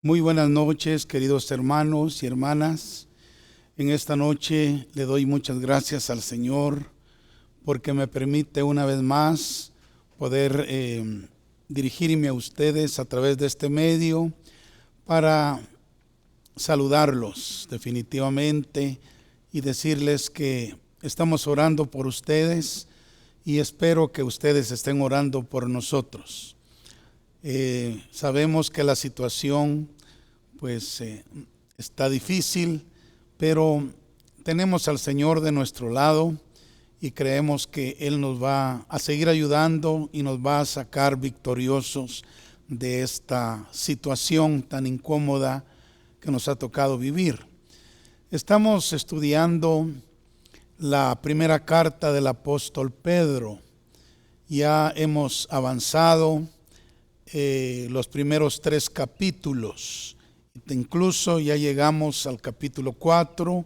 Muy buenas noches, queridos hermanos y hermanas. En esta noche le doy muchas gracias al Señor porque me permite una vez más poder dirigirme a ustedes a través de este medio para saludarlos definitivamente y decirles que estamos orando por ustedes y espero que ustedes estén orando por nosotros. Sabemos que la situación está difícil, pero tenemos al Señor de nuestro lado y creemos que Él nos va a seguir ayudando y nos va a sacar victoriosos de esta situación tan incómoda que nos ha tocado vivir. Estamos estudiando la primera carta del apóstol Pedro. Ya hemos avanzado los primeros 3 capítulos, incluso ya llegamos al capítulo 4.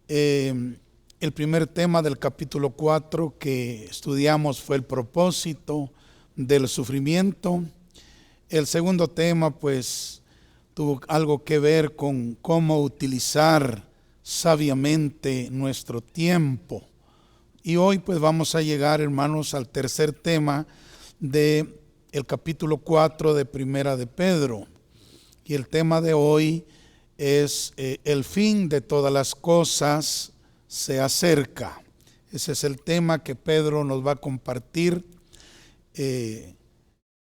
El primer tema del capítulo 4 que estudiamos fue el propósito del sufrimiento. El segundo tema tuvo algo que ver con cómo utilizar sabiamente nuestro tiempo. Y hoy vamos a llegar, hermanos, al tercer tema de el capítulo 4 de Primera de Pedro. Y el tema de hoy es el fin de todas las cosas se acerca. Ese es el tema que Pedro nos va a compartir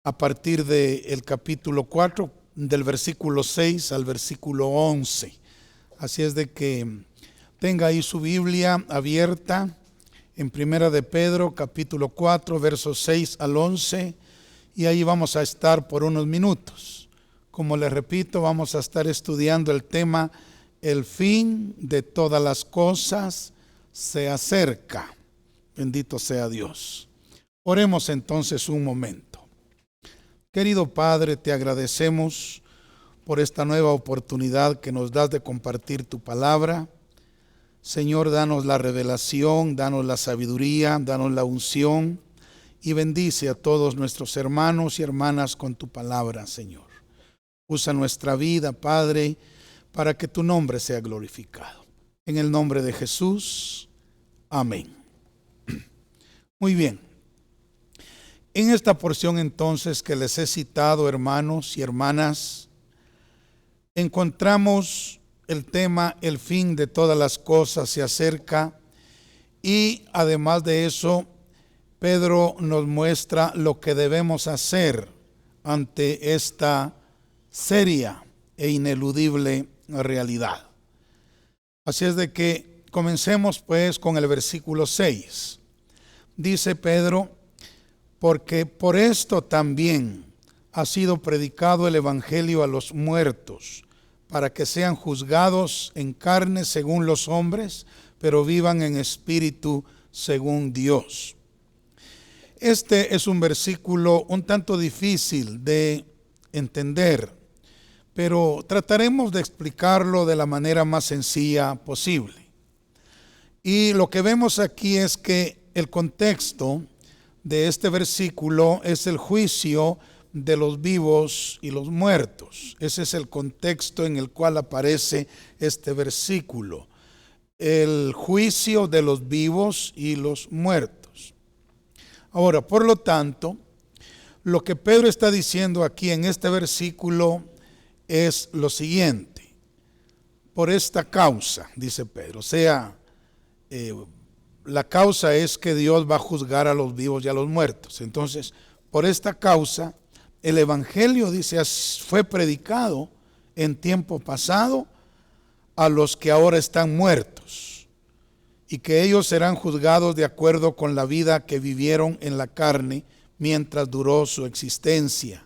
a partir del capítulo 4, del versículo 6 al versículo 11. Así es de que tenga ahí su Biblia abierta en Primera de Pedro, capítulo 4, versos 6 al 11. Y ahí vamos a estar por unos minutos. Como les repito, vamos a estar estudiando el tema, el fin de todas las cosas se acerca. Bendito sea Dios. Oremos entonces un momento. Querido Padre, te agradecemos por esta nueva oportunidad que nos das de compartir tu palabra. Señor, danos la revelación, danos la sabiduría, danos la unción. Y bendice a todos nuestros hermanos y hermanas con tu palabra, Señor. Usa nuestra vida, Padre, para que tu nombre sea glorificado. En el nombre de Jesús, amén. Muy bien. En esta porción entonces que les he citado, hermanos y hermanas, encontramos el tema, el fin de todas las cosas se acerca, y además de eso, Pedro nos muestra lo que debemos hacer ante esta seria e ineludible realidad. Así es de que comencemos con el versículo 6. Dice Pedro: porque por esto también ha sido predicado el evangelio a los muertos, para que sean juzgados en carne según los hombres, pero vivan en espíritu según Dios. Este es un versículo un tanto difícil de entender, pero trataremos de explicarlo de la manera más sencilla posible. Y lo que vemos aquí es que el contexto de este versículo es el juicio de los vivos y los muertos. Ese es el contexto en el cual aparece este versículo: el juicio de los vivos y los muertos. Ahora, por lo tanto, lo que Pedro está diciendo aquí en este versículo es lo siguiente: por esta causa, dice Pedro, la causa es que Dios va a juzgar a los vivos y a los muertos. Entonces, por esta causa, el evangelio, dice, fue predicado en tiempo pasado a los que ahora están muertos, y que ellos serán juzgados de acuerdo con la vida que vivieron en la carne mientras duró su existencia,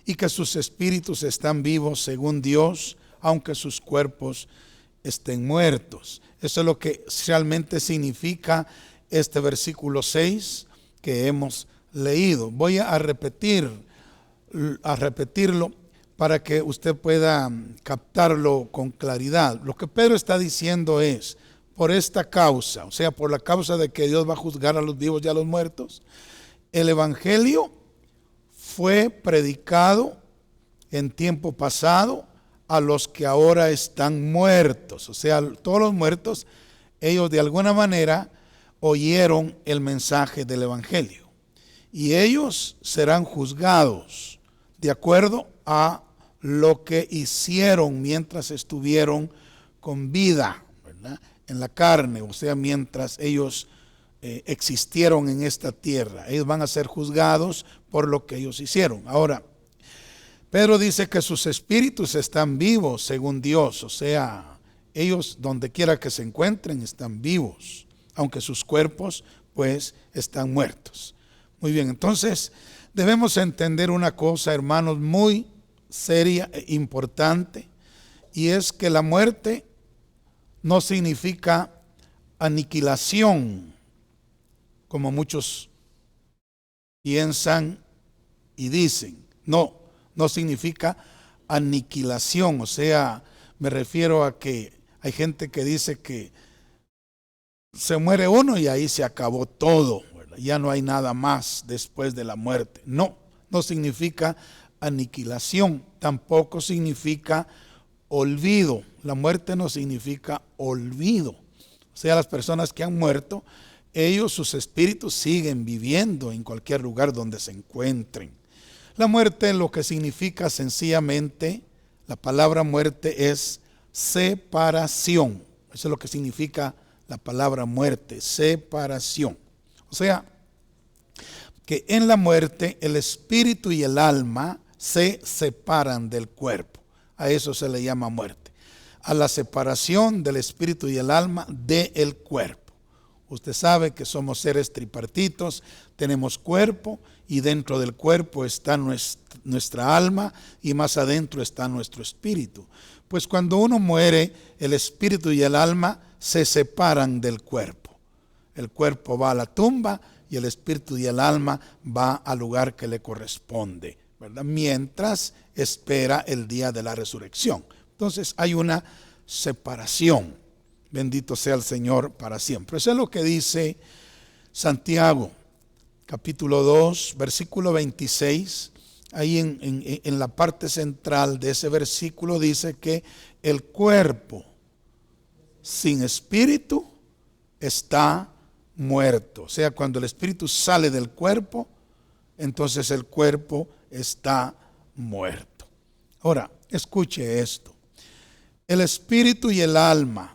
y que sus espíritus están vivos según Dios, aunque sus cuerpos estén muertos. Eso es lo que realmente significa este versículo 6 que hemos leído. Voy a repetirlo para que usted pueda captarlo con claridad. Lo que Pedro está diciendo es: por esta causa, o sea, por la causa de que Dios va a juzgar a los vivos y a los muertos, el evangelio fue predicado en tiempo pasado a los que ahora están muertos. O sea, todos los muertos, ellos de alguna manera oyeron el mensaje del Evangelio. Y ellos serán juzgados de acuerdo a lo que hicieron mientras estuvieron con vida, ¿verdad?, en la carne, o sea, mientras ellos existieron en esta tierra. Ellos van a ser juzgados por lo que ellos hicieron. Ahora, Pedro dice que sus espíritus están vivos según Dios, o sea, ellos donde quiera que se encuentren están vivos, aunque sus cuerpos pues están muertos. Muy bien, entonces debemos entender una cosa, hermanos, muy seria e importante, y es que la muerte no significa aniquilación, como muchos piensan y dicen. No significa aniquilación, o sea, me refiero a que hay gente que dice que se muere uno y ahí se acabó todo, ¿verdad? Ya no hay nada más después de la muerte. No significa aniquilación, tampoco significa olvido. La muerte no significa olvido. O sea, las personas que han muerto, ellos, sus espíritus siguen viviendo en cualquier lugar donde se encuentren. La muerte, lo que significa sencillamente, la palabra muerte es separación. Eso es lo que significa la palabra muerte, separación. O sea, que en la muerte el espíritu y el alma se separan del cuerpo. A eso se le llama muerte. A la separación del espíritu y el alma del cuerpo. Usted sabe que somos seres tripartitos, tenemos cuerpo y dentro del cuerpo está nuestra alma y más adentro está nuestro espíritu. Pues cuando uno muere, el espíritu y el alma se separan del cuerpo. El cuerpo va a la tumba y el espíritu y el alma va al lugar que le corresponde, ¿verdad?, mientras espera el día de la resurrección. Entonces hay una separación. Bendito sea el Señor para siempre. Eso es lo que dice Santiago, capítulo 2, versículo 26. Ahí en la parte central de ese versículo dice que el cuerpo sin espíritu está muerto. O sea, cuando el espíritu sale del cuerpo, entonces el cuerpo está muerto. Ahora, escuche esto. El espíritu y el alma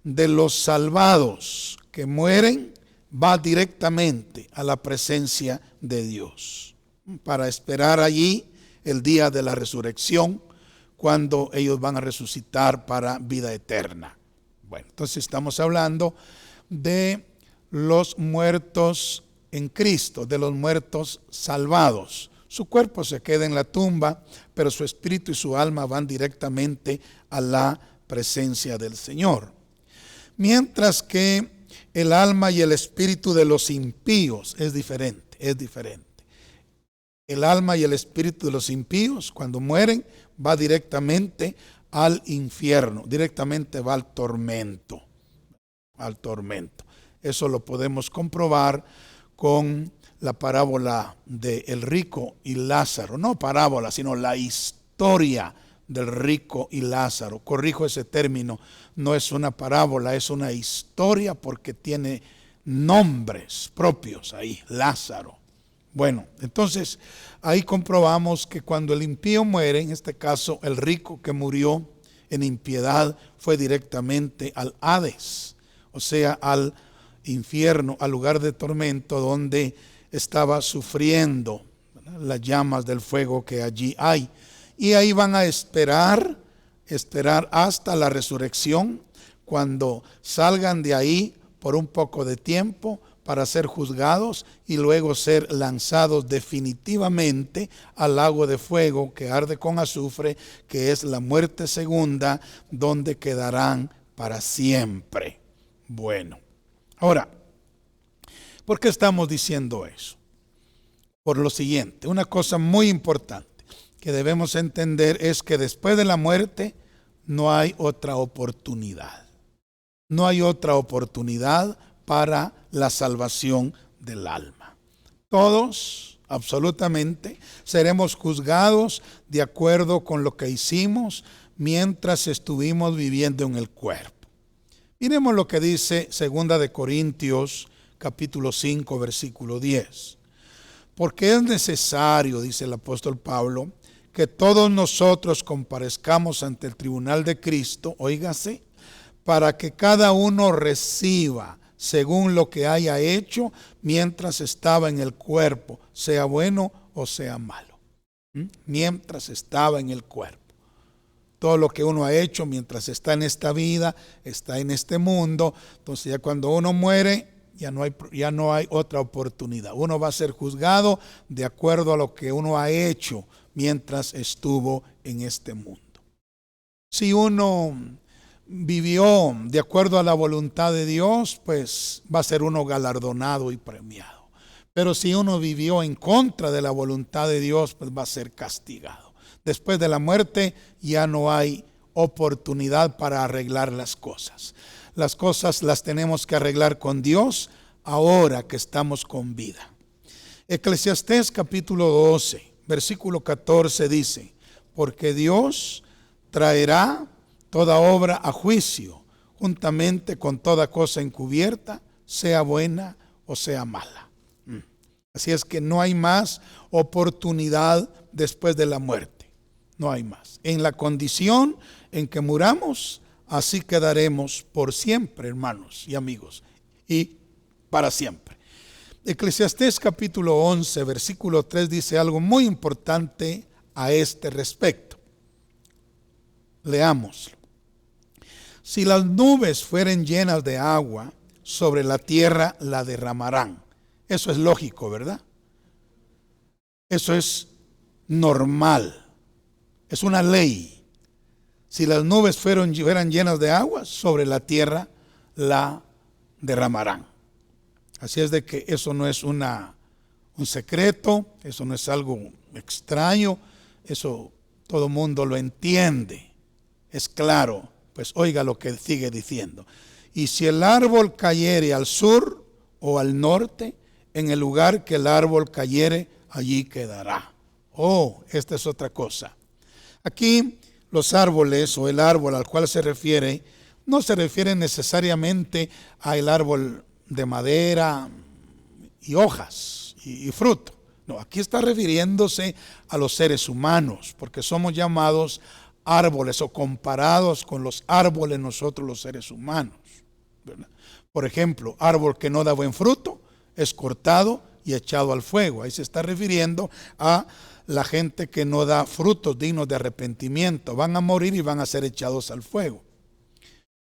de los salvados que mueren va directamente a la presencia de Dios para esperar allí el día de la resurrección, cuando ellos van a resucitar para vida eterna. Bueno, entonces estamos hablando de los muertos en Cristo, de los muertos salvados. Su cuerpo se queda en la tumba, pero su espíritu y su alma van directamente a la presencia del Señor. Mientras que el alma y el espíritu de los impíos es diferente. El alma y el espíritu de los impíos, cuando mueren, va directamente al infierno, directamente va al tormento. Eso lo podemos comprobar con la parábola del rico y Lázaro. No parábola, sino la historia del rico y Lázaro. Corrijo ese término, no es una parábola, es una historia porque tiene nombres propios ahí, Lázaro. Bueno, entonces ahí comprobamos que cuando el impío muere, en este caso el rico que murió en impiedad, fue directamente al Hades, o sea, al infierno, al lugar de tormento donde estaba sufriendo, ¿verdad?, las llamas del fuego que allí hay. Y ahí van a esperar hasta la resurrección, cuando salgan de ahí por un poco de tiempo para ser juzgados y luego ser lanzados definitivamente al lago de fuego que arde con azufre, que es la muerte segunda, donde quedarán para siempre. Bueno, ahora, ¿por qué estamos diciendo eso? Por lo siguiente, una cosa muy importante que debemos entender es que después de la muerte no hay otra oportunidad. No hay otra oportunidad para la salvación del alma. Todos absolutamente. Seremos juzgados de acuerdo con lo que hicimos mientras estuvimos viviendo en el cuerpo. Miremos lo que dice 2 de Corintios capítulo 5 versículo 10. Porque es necesario, dice el apóstol Pablo, que todos nosotros comparezcamos ante el tribunal de Cristo, óigase, para que cada uno reciba según lo que haya hecho mientras estaba en el cuerpo, sea bueno o sea malo. Mientras estaba en el cuerpo. Todo lo que uno ha hecho mientras está en esta vida, está en este mundo, entonces ya cuando uno muere, ya no hay otra oportunidad. Uno va a ser juzgado de acuerdo a lo que uno ha hecho mientras estuvo en este mundo. Si uno vivió de acuerdo a la voluntad de Dios, pues va a ser uno galardonado y premiado. Pero si uno vivió en contra de la voluntad de Dios, pues va a ser castigado. Después de la muerte ya no hay oportunidad para arreglar las cosas. Las cosas las tenemos que arreglar con Dios ahora que estamos con vida. Eclesiastés capítulo 12, versículo 14 dice, porque Dios traerá toda obra a juicio, juntamente con toda cosa encubierta, sea buena o sea mala. Así es que no hay más oportunidad después de la muerte. No hay más. En la condición en que muramos, así quedaremos por siempre, hermanos y amigos, y para siempre. Eclesiastés capítulo 11, versículo 3 dice algo muy importante a este respecto. Leámoslo. Si las nubes fueren llenas de agua, sobre la tierra la derramarán. Eso es lógico, ¿verdad? Eso es normal. Es una ley. Si las nubes fueran llenas de agua, sobre la tierra la derramarán. Así es de que eso no es un secreto, eso no es algo extraño, eso todo el mundo lo entiende. Es claro, pues oiga lo que sigue diciendo. Y si el árbol cayere al sur o al norte, en el lugar que el árbol cayere, allí quedará. Oh, esta es otra cosa. Aquí los árboles o el árbol al cual se refiere, no se refiere necesariamente al árbol de madera y hojas y fruto. No, aquí está refiriéndose a los seres humanos, porque somos llamados árboles o comparados con los árboles nosotros los seres humanos, ¿verdad? Por ejemplo, árbol que no da buen fruto es cortado y echado al fuego. Ahí se está refiriendo a la gente que no da frutos dignos de arrepentimiento. Van a morir y van a ser echados al fuego.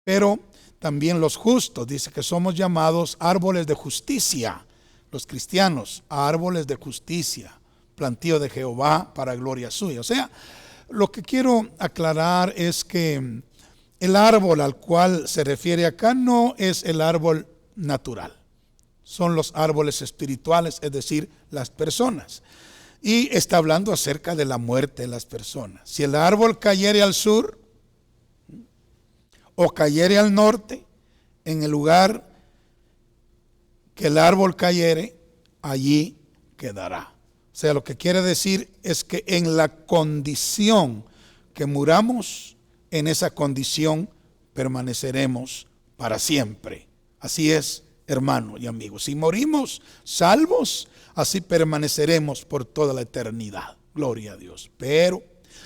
Pero también los justos, dice que somos llamados árboles de justicia. Los cristianos, árboles de justicia, plantío de Jehová para gloria suya. O sea, lo que quiero aclarar es que el árbol al cual se refiere acá no es el árbol natural. Son los árboles espirituales, es decir, las personas. Y está hablando acerca de la muerte de las personas. Si el árbol cayere al sur o cayere al norte, en el lugar que el árbol cayere, allí quedará. O sea, lo que quiere decir es que en la condición que muramos, en esa condición permaneceremos para siempre. Así es, hermano y amigos. Si morimos salvos, así permaneceremos por toda la eternidad. Gloria a Dios. Pero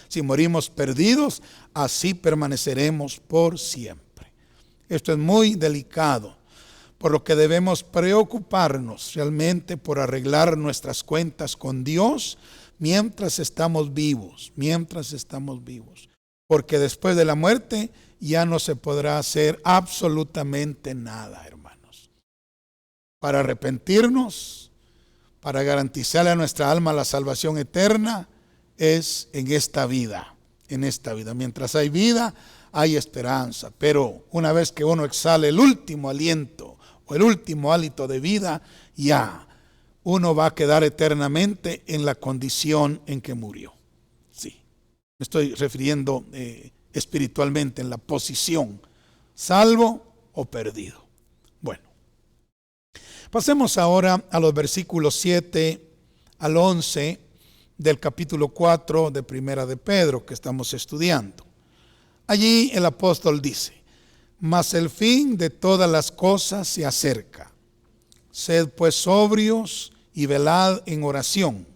si morimos perdidos, así permaneceremos por siempre. Esto es muy delicado, por lo que debemos preocuparnos realmente por arreglar nuestras cuentas con Dios mientras estamos vivos, porque después de la muerte ya no se podrá hacer absolutamente nada, hermanos. Para arrepentirnos, para garantizarle a nuestra alma la salvación eterna, es en esta vida. Mientras hay vida, hay esperanza. Pero una vez que uno exhale el último aliento o el último hálito de vida, ya uno va a quedar eternamente en la condición en que murió. Sí, me estoy refiriendo espiritualmente en la posición, salvo o perdido. Bueno, pasemos ahora a los versículos 7 al 11 del capítulo 4 de Primera de Pedro que estamos estudiando. Allí el apóstol dice: mas el fin de todas las cosas se acerca. Sed pues sobrios y velad en oración.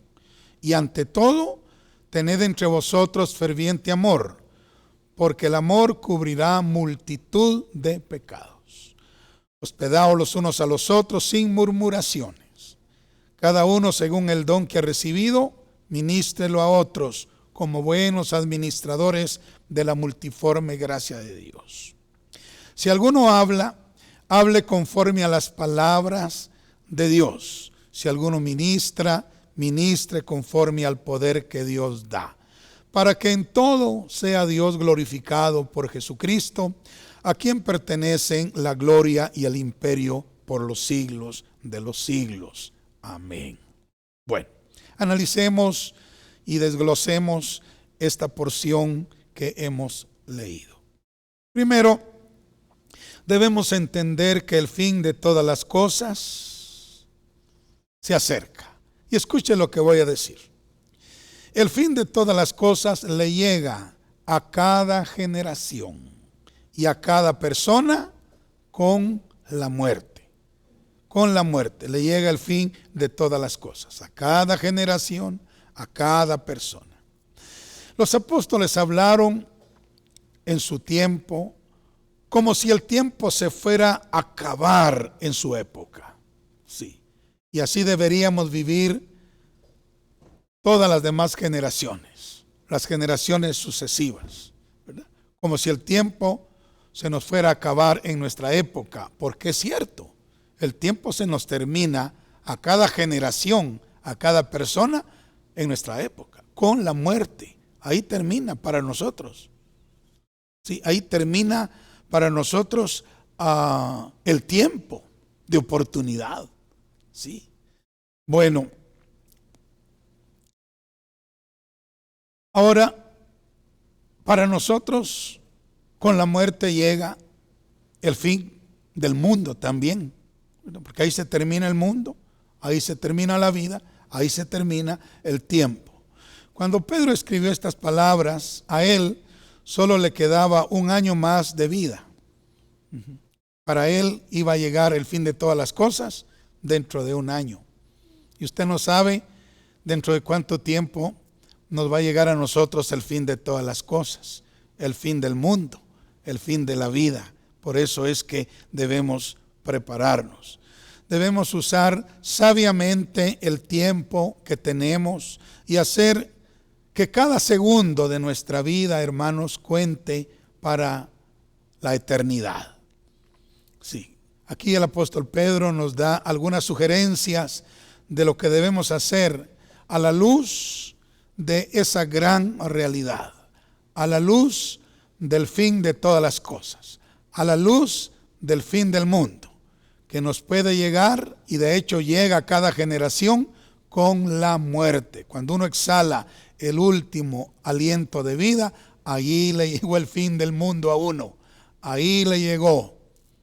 Y ante todo, tened entre vosotros ferviente amor, porque el amor cubrirá multitud de pecados. Hospedaos los unos a los otros sin murmuraciones. Cada uno según el don que ha recibido, ministrelo a otros como buenos administradores de la multiforme gracia de Dios. Si alguno habla, hable conforme a las palabras de Dios. Si alguno ministra, ministre conforme al poder que Dios da, para que en todo sea Dios glorificado por Jesucristo, a quien pertenecen la gloria y el imperio por los siglos de los siglos. Amén. Bueno, analicemos y desglosemos esta porción que hemos leído. Primero, debemos entender que el fin de todas las cosas se acerca. Y escuche lo que voy a decir. El fin de todas las cosas le llega a cada generación y a cada persona con la muerte. Con la muerte le llega el fin de todas las cosas, a cada generación, a cada persona. Los apóstoles hablaron en su tiempo como si el tiempo se fuera a acabar en su época. Sí. Y así deberíamos vivir todas las demás generaciones, las generaciones sucesivas, ¿verdad? Como si el tiempo se nos fuera a acabar en nuestra época, porque es cierto, el tiempo se nos termina a cada generación, a cada persona en nuestra época, con la muerte. Ahí termina para nosotros. Sí, ahí termina para nosotros el tiempo de oportunidad. Sí. Bueno, ahora, para nosotros, con la muerte llega el fin del mundo también, porque ahí se termina el mundo, ahí se termina la vida, ahí se termina el tiempo. Cuando Pedro escribió estas palabras, a él solo le quedaba un año más de vida. Para él iba a llegar el fin de todas las cosas dentro de un año. Y usted no sabe dentro de cuánto tiempo nos va a llegar a nosotros el fin de todas las cosas, el fin del mundo, el fin de la vida. Por eso es que debemos prepararnos. Debemos usar sabiamente el tiempo que tenemos y hacer que cada segundo de nuestra vida, hermanos, cuente para la eternidad. Sí, aquí el apóstol Pedro nos da algunas sugerencias de lo que debemos hacer a la luz de esa gran realidad, a la luz del fin de todas las cosas, a la luz del fin del mundo, que nos puede llegar y de hecho llega a cada generación con la muerte. Cuando uno exhala el último aliento de vida, allí le llegó el fin del mundo a uno, ahí le llegó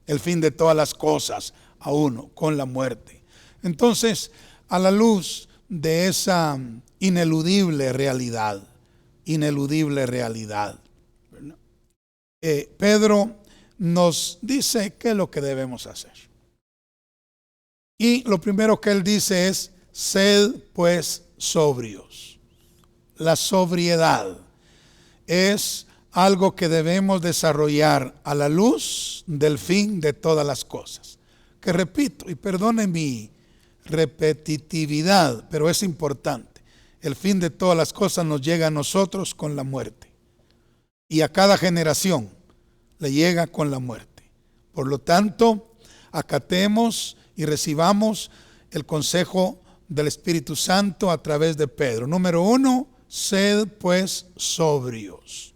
el fin de todas las cosas a uno con la muerte. Entonces, a la luz de esa ineludible realidad, Pedro nos dice qué es lo que debemos hacer. Y lo primero que él dice es: sed pues sobrios. La sobriedad es algo que debemos desarrollar a la luz del fin de todas las cosas. Que repito, y perdonen mi repetitividad, pero es importante. El fin de todas las cosas nos llega a nosotros con la muerte. Y a cada generación le llega con la muerte. Por lo tanto, acatemos y recibamos el consejo del Espíritu Santo a través de Pedro. Número 1, sed pues sobrios.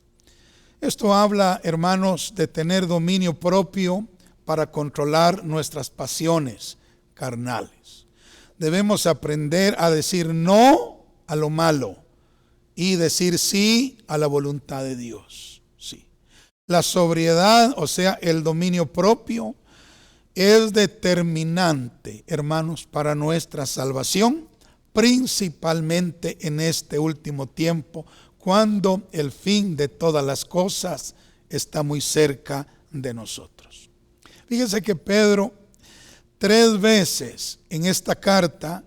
Esto habla, hermanos, de tener dominio propio para controlar nuestras pasiones carnales. Debemos aprender a decir no a lo malo y decir sí a la voluntad de Dios. Sí. La sobriedad, o sea, el dominio propio, es determinante, hermanos, para nuestra salvación, principalmente en este último tiempo, cuando el fin de todas las cosas está muy cerca de nosotros. Fíjense que Pedro 3 veces en esta carta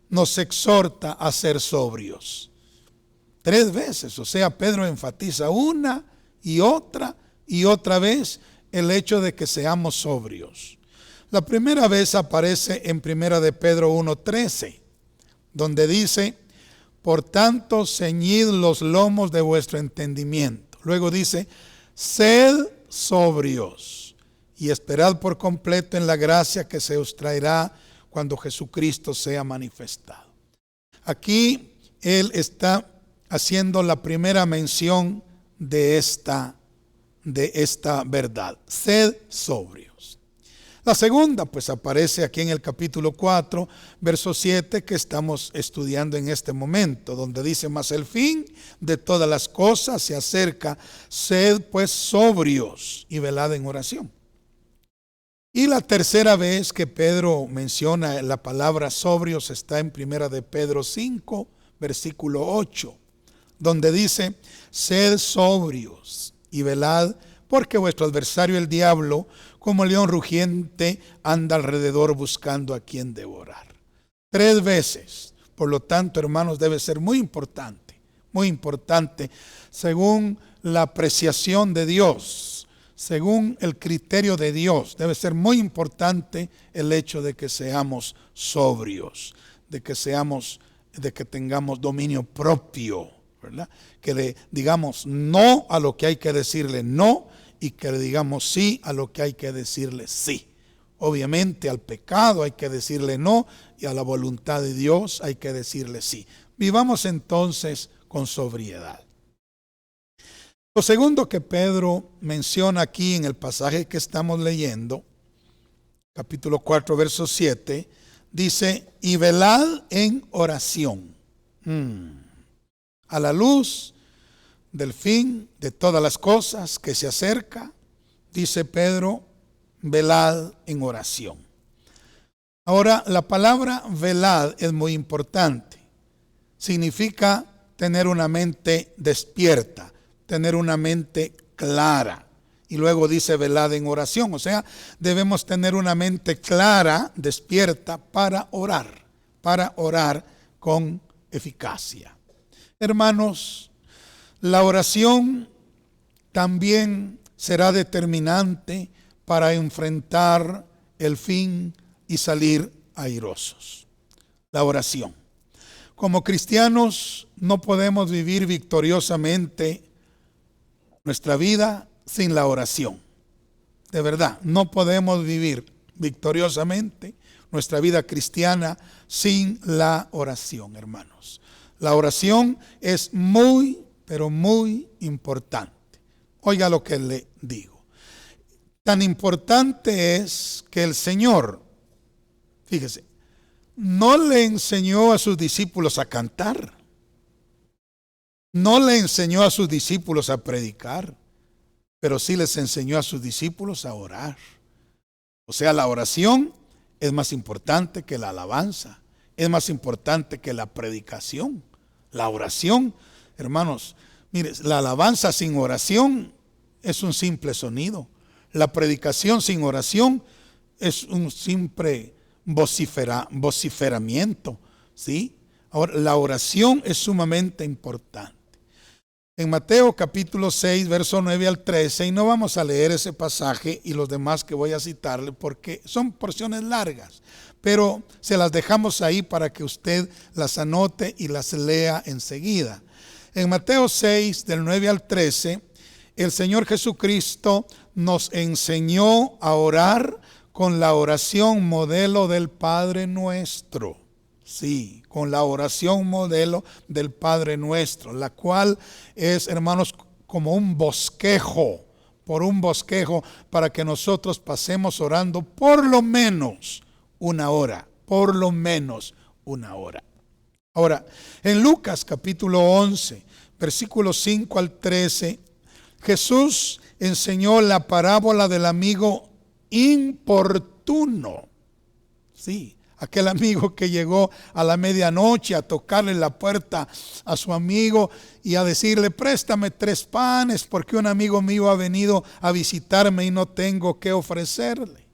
nos exhorta a ser sobrios. 3 veces, o sea, Pedro enfatiza una y otra vez el hecho de que seamos sobrios. La primera vez aparece en 1 de Pedro 1:13, donde dice: por tanto, ceñid los lomos de vuestro entendimiento. Luego dice: sed sobrios y esperad por completo en la gracia que se os traerá cuando Jesucristo sea manifestado. Aquí él está haciendo la primera mención de esta verdad. Sed sobrios. La segunda pues aparece aquí en el capítulo 4, verso 7, que estamos estudiando en este momento, donde dice: mas el fin de todas las cosas se acerca, sed pues sobrios y velad en oración. Y la tercera vez que Pedro menciona la palabra sobrios está en 1 de Pedro 5, versículo 8, donde dice: sed sobrios y velad, porque vuestro adversario el diablo, como león rugiente, anda alrededor buscando a quien devorar. 3 veces. Por lo tanto, hermanos, debe ser muy importante, según la apreciación de Dios, según el criterio de Dios. Debe ser muy importante el hecho de que seamos sobrios, de que tengamos dominio propio, ¿verdad? Que le digamos no a lo que hay que decirle no, y que le digamos sí a lo que hay que decirle sí. Obviamente al pecado hay que decirle no, y a la voluntad de Dios hay que decirle sí. Vivamos entonces con sobriedad. Lo segundo que Pedro menciona aquí en el pasaje que estamos leyendo, capítulo 4, verso 7, dice: y velad en oración. A la luz del fin de todas las cosas que se acerca, dice Pedro, velad en oración. Ahora, la palabra velad es muy importante. Significa tener una mente despierta, tener una mente clara. Y luego dice velad en oración, o sea, debemos tener una mente clara, despierta, para orar con eficacia. Hermanos, la oración también será determinante para enfrentar el fin y salir airosos. La oración. Como cristianos no podemos vivir victoriosamente nuestra vida sin la oración. De verdad, no podemos vivir victoriosamente nuestra vida cristiana sin la oración, hermanos. La oración es muy, pero muy importante. Oiga lo que le digo. Tan importante es que el Señor, fíjese, no le enseñó a sus discípulos a cantar. No le enseñó a sus discípulos a predicar, pero sí les enseñó a sus discípulos a orar. O sea, la oración es más importante que la alabanza, es más importante que la predicación. La oración, hermanos, mire, la alabanza sin oración es un simple sonido. La predicación sin oración es un simple vociferamiento, ¿sí? Ahora, la oración es sumamente importante. En Mateo capítulo 6, verso 9 al 13, y no vamos a leer ese pasaje y los demás que voy a citarle porque son porciones largas, pero se las dejamos ahí para que usted las anote y las lea enseguida. En Mateo 6, del 9 al 13, el Señor Jesucristo nos enseñó a orar con la oración modelo del Padre Nuestro. Sí, con la oración modelo del Padre Nuestro, la cual es, hermanos, como un bosquejo, para que nosotros pasemos orando por lo menos una hora. Ahora, en Lucas capítulo 11, versículos 5 al 13, Jesús enseñó la parábola del amigo importuno. Sí, Aquel amigo que llegó a la medianoche a tocarle la puerta a su amigo y a decirle: préstame 3 panes porque un amigo mío ha venido a visitarme y no tengo qué ofrecerle.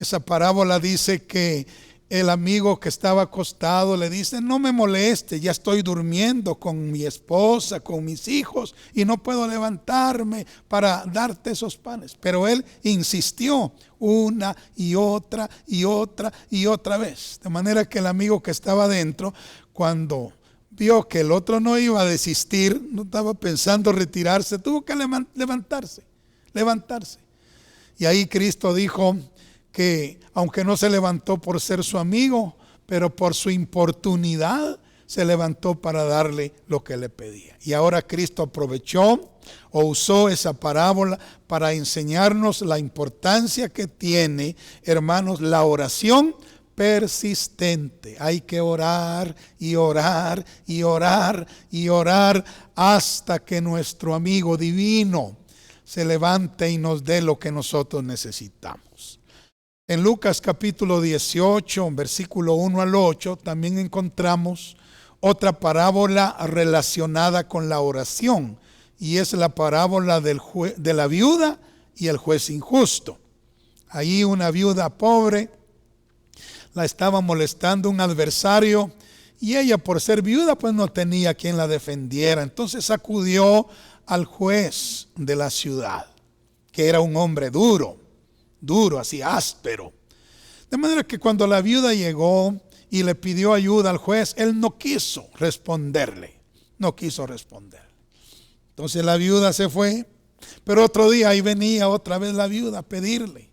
Esa parábola dice que el amigo que estaba acostado le dice: no me moleste, ya estoy durmiendo con mi esposa, con mis hijos y no puedo levantarme para darte esos panes. Pero él insistió una y otra y otra y otra vez. De manera que el amigo que estaba adentro, cuando vio que el otro no iba a desistir, no estaba pensando retirarse, tuvo que levantarse. Y ahí Cristo dijo que aunque no se levantó por ser su amigo, pero por su importunidad se levantó para darle lo que le pedía. Y ahora Cristo aprovechó o usó esa parábola para enseñarnos la importancia que tiene, hermanos, la oración persistente. Hay que orar y orar y orar y orar hasta que nuestro amigo divino se levante y nos dé lo que nosotros necesitamos. En Lucas capítulo 18, versículo 1 al 8, también encontramos otra parábola relacionada con la oración, y es la parábola de la viuda y el juez injusto. Ahí una viuda pobre la estaba molestando un adversario, y ella, por ser viuda, pues no tenía quien la defendiera. Entonces acudió al juez de la ciudad, que era un hombre duro, así áspero. De manera que cuando la viuda llegó y le pidió ayuda al juez, él no quiso responderle. Entonces la viuda se fue, pero otro día ahí venía otra vez la viuda a pedirle.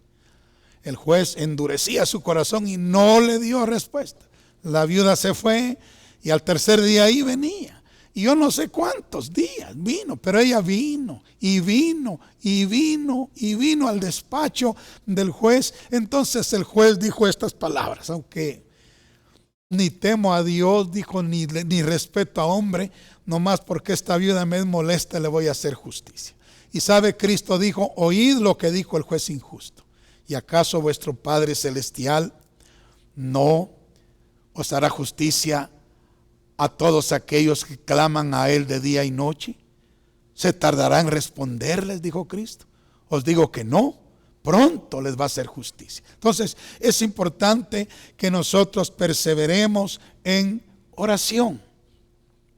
El juez endurecía su corazón y no le dio respuesta. La viuda se fue y al tercer día ahí venía. Y yo no sé cuántos días vino, pero ella vino al despacho del juez. Entonces el juez dijo estas palabras: aunque ni temo a Dios, dijo, ni respeto a hombre, nomás porque esta viuda me es molesta, le voy a hacer justicia. Y sabe, Cristo dijo: oíd lo que dijo el juez injusto. ¿Y acaso vuestro Padre Celestial no os hará justicia a todos aquellos que claman a Él de día y noche? ¿Se tardará en responderles?, dijo Cristo. Os digo que no, pronto les va a hacer justicia. Entonces es importante que nosotros perseveremos en oración.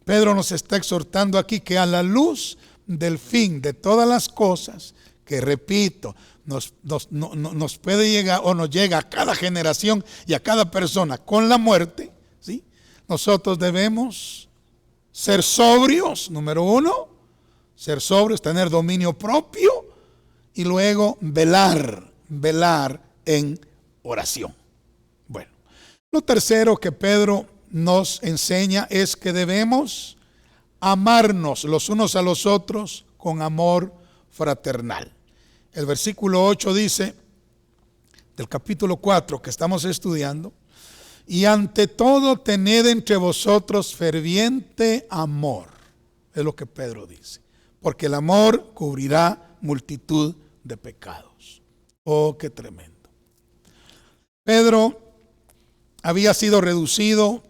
Pedro nos está exhortando aquí que a la luz del fin de todas las cosas, que repito, nos puede llegar o nos llega a cada generación y a cada persona con la muerte, ¿sí? Nosotros debemos ser sobrios, número 1, ser sobrios, tener dominio propio, y luego velar en oración. Bueno, lo tercero que Pedro nos enseña es que debemos amarnos los unos a los otros con amor fraternal. El versículo 8 dice, del capítulo 4 que estamos estudiando: y ante todo tened entre vosotros ferviente amor. Es lo que Pedro dice, porque el amor cubrirá multitud de pecados. Oh, qué tremendo. Pedro había sido reducido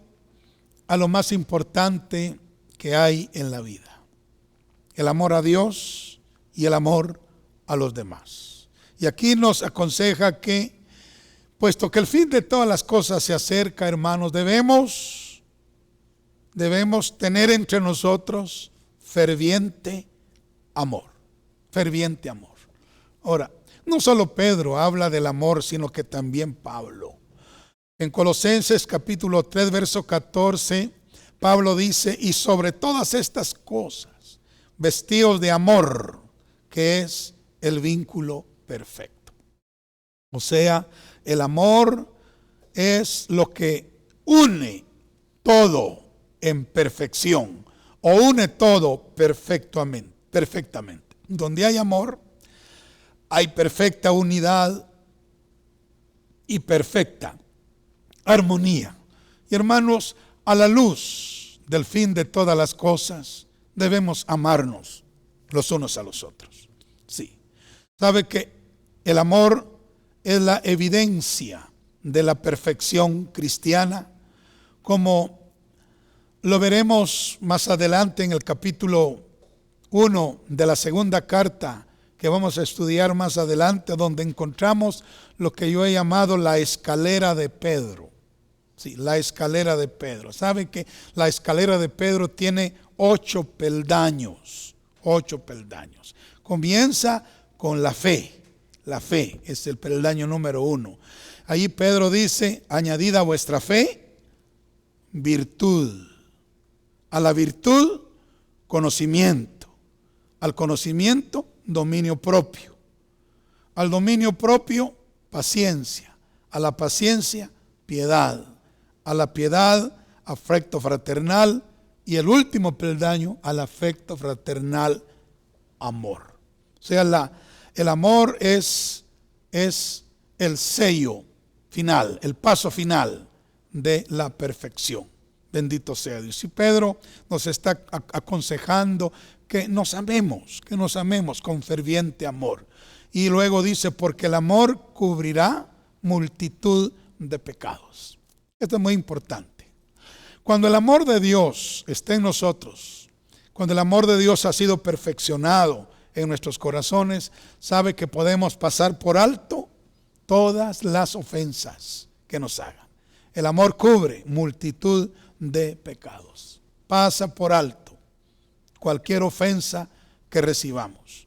a lo más importante que hay en la vida: el amor a Dios y el amor a los demás. Y aquí nos aconseja que, puesto que el fin de todas las cosas se acerca, hermanos, debemos tener entre nosotros ferviente amor. Ahora, no solo Pedro habla del amor, sino que también Pablo. En Colosenses capítulo 3, verso 14, Pablo dice: y sobre todas estas cosas, vestíos de amor, que es el vínculo perfecto. O sea, el amor es lo que une todo en perfección, o une todo perfectamente. Donde hay amor, hay perfecta unidad y perfecta armonía. Y hermanos, a la luz del fin de todas las cosas, debemos amarnos los unos a los otros. Sí. Sabe que el amor es la evidencia de la perfección cristiana, como lo veremos más adelante en el capítulo 1 de la segunda carta que vamos a estudiar más adelante, donde encontramos lo que yo he llamado la escalera de Pedro. Sí, la escalera de Pedro. ¿Saben que la escalera de Pedro tiene 8 peldaños? 8 peldaños. Comienza con la fe. La fe es el peldaño número 1. Allí Pedro dice: añadid a vuestra fe virtud. A la virtud, conocimiento. Al conocimiento, dominio propio. Al dominio propio, paciencia. A la paciencia, piedad. A la piedad, afecto fraternal. Y el último peldaño, al afecto fraternal, amor. O sea, el amor es el sello final, el paso final de la perfección. Bendito sea Dios. Y Pedro nos está aconsejando que nos amemos con ferviente amor. Y luego dice: porque el amor cubrirá multitud de pecados. Esto es muy importante. Cuando el amor de Dios está en nosotros, cuando el amor de Dios ha sido perfeccionado en nuestros corazones, sabe que podemos pasar por alto todas las ofensas que nos hagan. El amor cubre multitud de pecados. Pasa por alto cualquier ofensa que recibamos.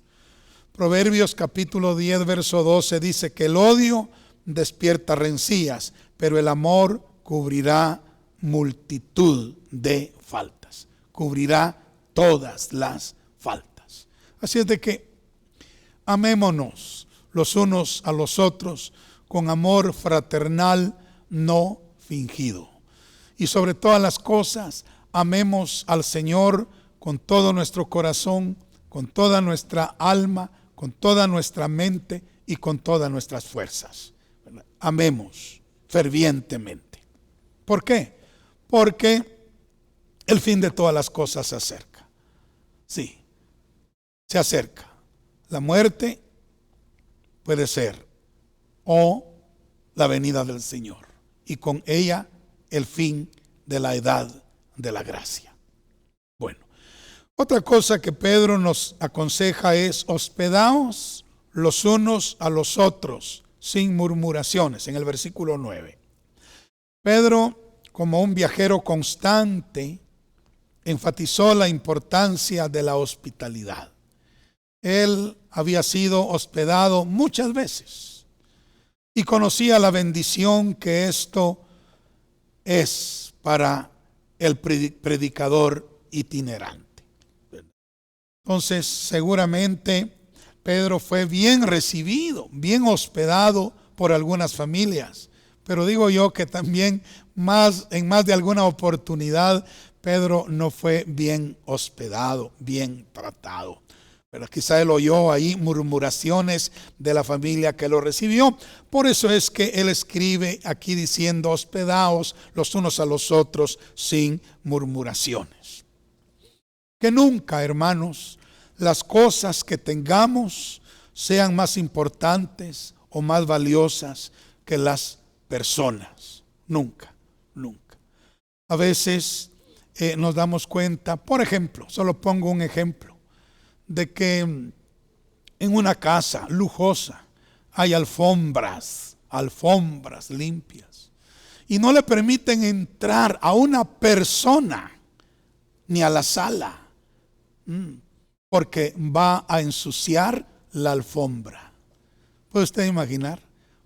Proverbios capítulo 10 verso 12 dice que el odio despierta rencillas, pero el amor cubrirá multitud de faltas. Cubrirá todas las faltas. Así es de que amémonos los unos a los otros con amor fraternal no fingido. Y sobre todas las cosas, amemos al Señor con todo nuestro corazón, con toda nuestra alma, con toda nuestra mente y con todas nuestras fuerzas. Amemos fervientemente. ¿Por qué? Porque el fin de todas las cosas se acerca. Sí, se acerca. La muerte puede ser, o la venida del Señor, y con ella el fin de la edad de la gracia. Bueno, otra cosa que Pedro nos aconseja es: hospedaos los unos a los otros sin murmuraciones, en el versículo 9. Pedro, como un viajero constante, enfatizó la importancia de la hospitalidad. Él había sido hospedado muchas veces y conocía la bendición que esto es para el predicador itinerante. Entonces, seguramente Pedro fue bien recibido, bien hospedado por algunas familias. Pero digo yo que también en más de alguna oportunidad Pedro no fue bien hospedado, bien tratado. Pero quizá él oyó ahí murmuraciones de la familia que lo recibió. Por eso es que él escribe aquí diciendo: hospedaos los unos a los otros sin murmuraciones. Que nunca, hermanos, las cosas que tengamos sean más importantes o más valiosas que las personas. Nunca, nunca. A veces nos damos cuenta, por ejemplo, solo pongo un ejemplo, de que en una casa lujosa hay alfombras limpias, y no le permiten entrar a una persona ni a la sala, porque va a ensuciar la alfombra. ¿Puede usted imaginar?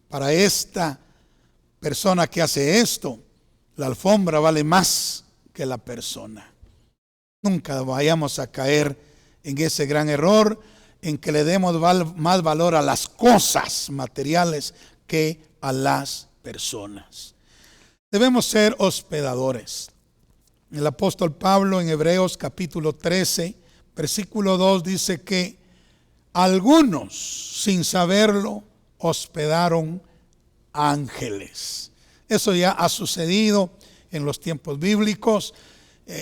Para esta persona que hace esto, la alfombra vale más que la persona. Nunca vayamos a caer en ese gran error en que le demos más valor a las cosas materiales que a las personas. Debemos ser hospedadores. El apóstol Pablo en Hebreos capítulo 13, versículo 2 dice que algunos, sin saberlo, hospedaron ángeles. Eso ya ha sucedido en los tiempos bíblicos,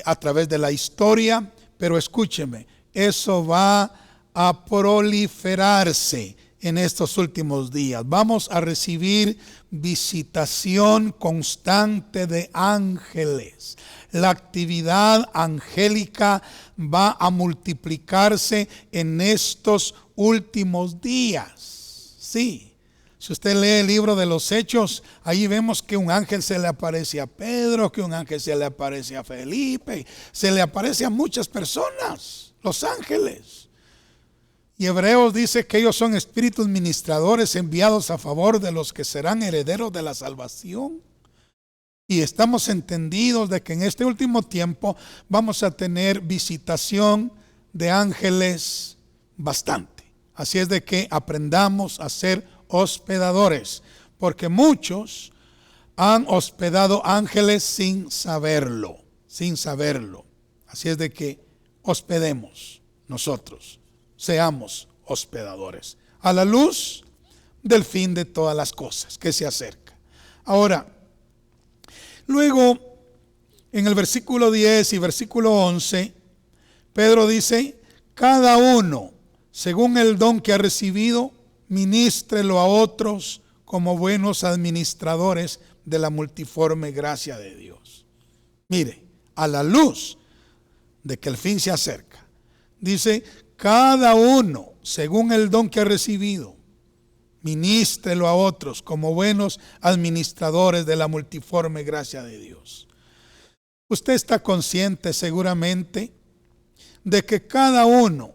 a través de la historia, pero escúcheme, eso va a proliferarse en estos últimos días. Vamos a recibir visitación constante de ángeles. La actividad angélica va a multiplicarse en estos últimos días. Sí, si usted lee el libro de los Hechos, ahí vemos que un ángel se le aparece a Pedro, que un ángel se le aparece a Felipe, se le aparece a muchas personas, los ángeles. Y Hebreos dice que ellos son espíritus ministradores enviados a favor de los que serán herederos de la salvación. Y estamos entendidos de que en este último tiempo vamos a tener visitación de ángeles bastante. Así es de que aprendamos a ser hospedadores, porque muchos han hospedado ángeles sin saberlo, Así es de que hospedemos nosotros. Seamos hospedadores a la luz del fin de todas las cosas que se acerca. Ahora, luego en el versículo 10 y versículo 11, Pedro dice: cada uno, según el don que ha recibido, ministrelo a otros como buenos administradores de la multiforme gracia de Dios. Mire, a la luz de que el fin se acerca, dice: cada uno, según el don que ha recibido, ministrelo a otros como buenos administradores de la multiforme gracia de Dios. Usted está consciente seguramente de que cada uno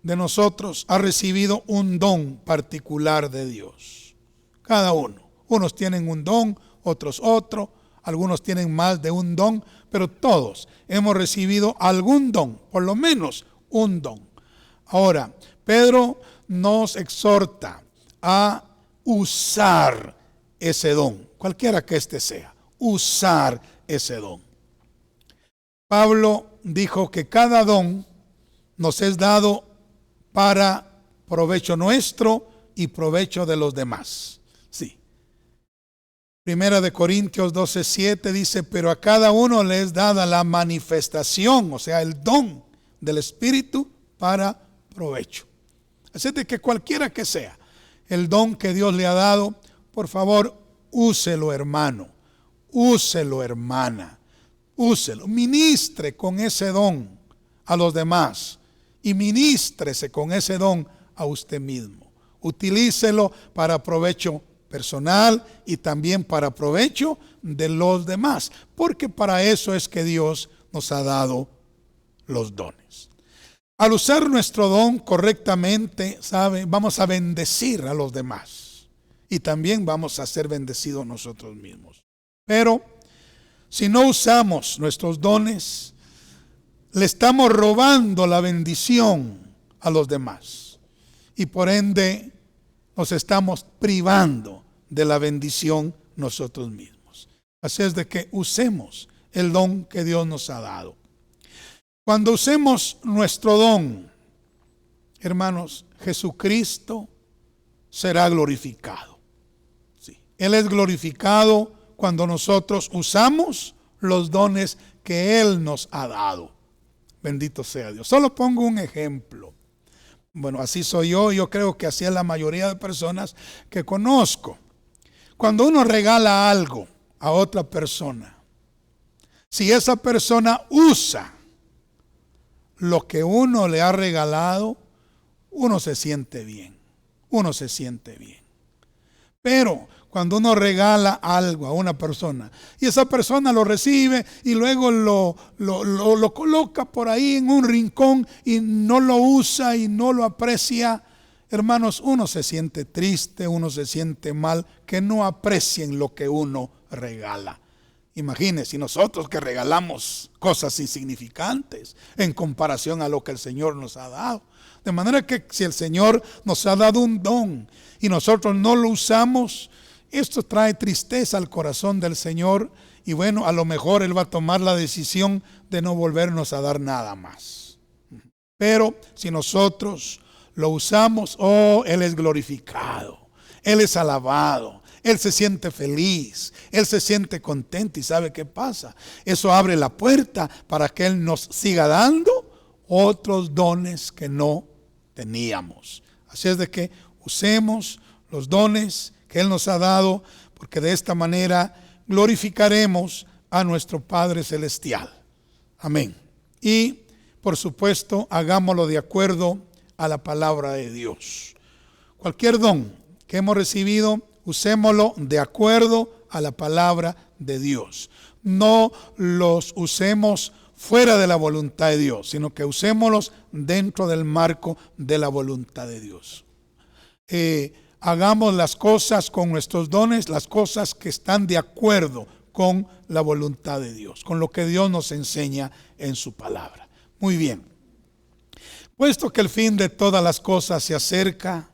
de nosotros ha recibido un don particular de Dios. Cada uno. Unos tienen un don, otros otro, algunos tienen más de un don, pero todos hemos recibido algún don, por lo menos un don. Ahora, Pedro nos exhorta a usar ese don, cualquiera que éste sea, usar ese don. Pablo dijo que cada don nos es dado para provecho nuestro y provecho de los demás. Sí. Primera de Corintios 12:7 dice: pero a cada uno le es dada la manifestación, o sea, el don del Espíritu para provecho. Así de que cualquiera que sea el don que Dios le ha dado, por favor, úselo, hermano, úselo, hermana, úselo, ministre con ese don a los demás y ministrese con ese don a usted mismo. Utilícelo para provecho personal y también para provecho de los demás, porque para eso es que Dios nos ha dado los dones. Al usar nuestro don correctamente, vamos a bendecir a los demás y también vamos a ser bendecidos nosotros mismos. Pero si no usamos nuestros dones, le estamos robando la bendición a los demás y por ende nos estamos privando de la bendición nosotros mismos. Así es de que usemos el don que Dios nos ha dado. Cuando usemos nuestro don, hermanos, Jesucristo será glorificado. Sí. Él es glorificado cuando nosotros usamos los dones que Él nos ha dado. Bendito sea Dios. Solo pongo un ejemplo. Bueno, así soy yo creo que así es la mayoría de personas que conozco. Cuando uno regala algo a otra persona, si esa persona usa lo que uno le ha regalado, uno se siente bien, Pero cuando uno regala algo a una persona y esa persona lo recibe y luego lo coloca por ahí en un rincón y no lo usa y no lo aprecia, hermanos, uno se siente triste, uno se siente mal que no aprecien lo que uno regala. Imagínense nosotros que regalamos cosas insignificantes en comparación a lo que el Señor nos ha dado. De manera que si el Señor nos ha dado un don y nosotros no lo usamos, esto trae tristeza al corazón del Señor y bueno, a lo mejor Él va a tomar la decisión de no volvernos a dar nada más. Pero si nosotros lo usamos, Él es glorificado, Él es alabado. Él se siente feliz, Él se siente contento y ¿sabe qué pasa? Eso abre la puerta para que Él nos siga dando otros dones que no teníamos. Así es de que usemos los dones que Él nos ha dado, porque de esta manera glorificaremos a nuestro Padre Celestial. Amén. Y, por supuesto, hagámoslo de acuerdo a la palabra de Dios. Cualquier don que hemos recibido, usémoslo de acuerdo a la palabra de Dios. No los usemos fuera de la voluntad de Dios, sino que usémoslos dentro del marco de la voluntad de Dios. Hagamos las cosas con nuestros dones, las cosas que están de acuerdo con la voluntad de Dios, con lo que Dios nos enseña en su palabra. Muy bien. Puesto que el fin de todas las cosas se acerca,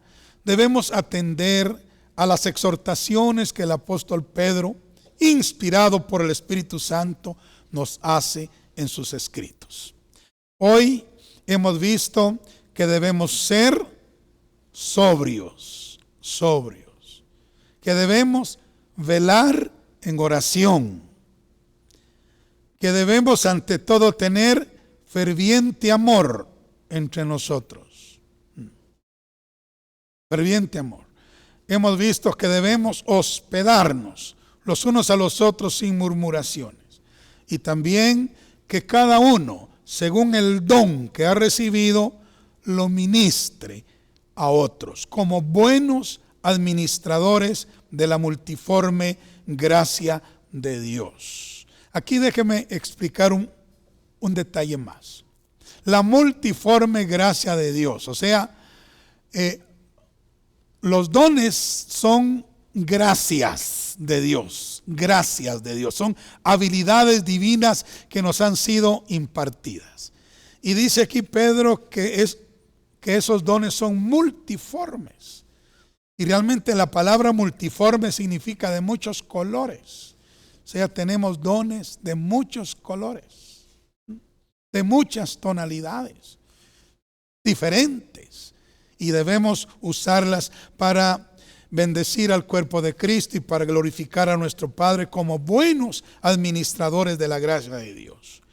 debemos atender a las exhortaciones que el apóstol Pedro, inspirado por el Espíritu Santo, nos hace en sus escritos. Hoy hemos visto que debemos ser sobrios, que debemos velar en oración, que debemos ante todo tener ferviente amor entre nosotros. Ferviente amor. Hemos visto que debemos hospedarnos los unos a los otros sin murmuraciones. Y también que cada uno, según el don que ha recibido, lo ministre a otros, como buenos administradores de la multiforme gracia de Dios. Aquí déjeme explicar un detalle más. La multiforme gracia de Dios, o sea, los dones son gracias de Dios, son habilidades divinas que nos han sido impartidas. Y dice aquí Pedro que esos dones son multiformes. Y realmente la palabra multiforme significa de muchos colores. O sea, tenemos dones de muchos colores, de muchas tonalidades, diferentes. Y debemos usarlas para bendecir al cuerpo de Cristo y para glorificar a nuestro Padre como buenos administradores de la gracia de Dios.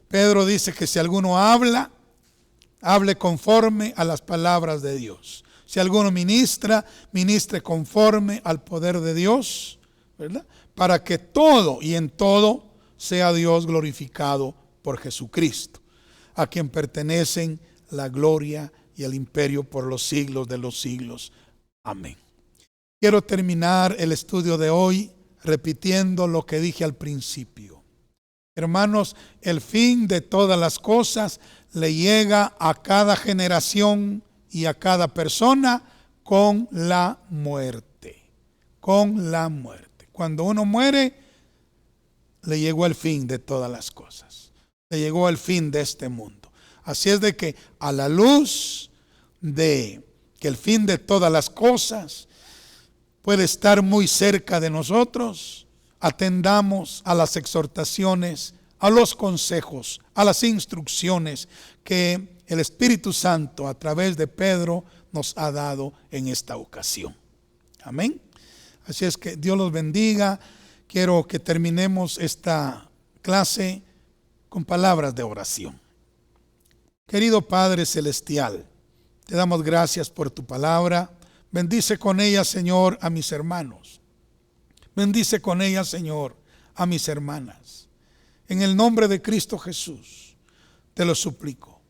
Pedro dice que si alguno hable conforme a las palabras de Dios. Si alguno ministre conforme al poder de Dios, ¿verdad? Para que todo y en todo sea Dios glorificado por Jesucristo, a quien pertenecen la gloria y el imperio por los siglos de los siglos. Amén. Quiero terminar el estudio de hoy repitiendo lo que dije al principio. Hermanos, el fin de todas las cosas le llega a cada generación y a cada persona con la muerte. Con la muerte. Cuando uno muere, le llegó el fin de todas las cosas. Le llegó el fin de este mundo. Así es de que a la luz de que el fin de todas las cosas puede estar muy cerca de nosotros, atendamos a las exhortaciones, a los consejos, a las instrucciones que el Espíritu Santo a través de Pedro nos ha dado en esta ocasión. Amén. Así es que Dios los bendiga. Quiero que terminemos esta clase con palabras de oración. Querido Padre Celestial, te damos gracias por tu palabra. Bendice con ella, Señor, a mis hermanos. Bendice con ella, Señor, a mis hermanas. En el nombre de Cristo Jesús, te lo suplico.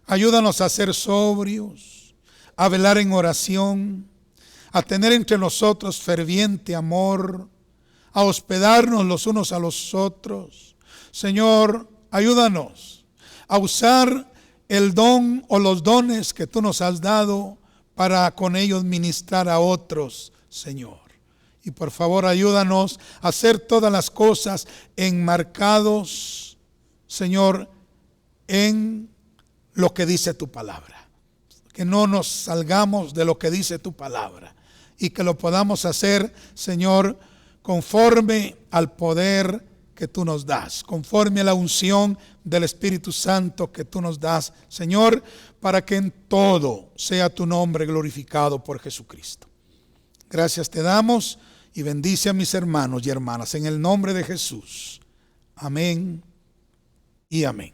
Ayúdanos a ser sobrios, a velar en oración, a tener entre nosotros ferviente amor, a hospedarnos los unos a los otros. Señor, ayúdanos a usar el don o los dones que tú nos has dado para con ellos ministrar a otros, Señor. Y por favor ayúdanos a hacer todas las cosas enmarcados, Señor, en lo que dice tu palabra. Que no nos salgamos de lo que dice tu palabra y que lo podamos hacer, Señor, conforme al poder que tú nos das, conforme a la unción del Espíritu Santo que tú nos das, Señor, para que en todo sea tu nombre glorificado por Jesucristo. Gracias te damos y bendice a mis hermanos y hermanas en el nombre de Jesús. Amén y amén.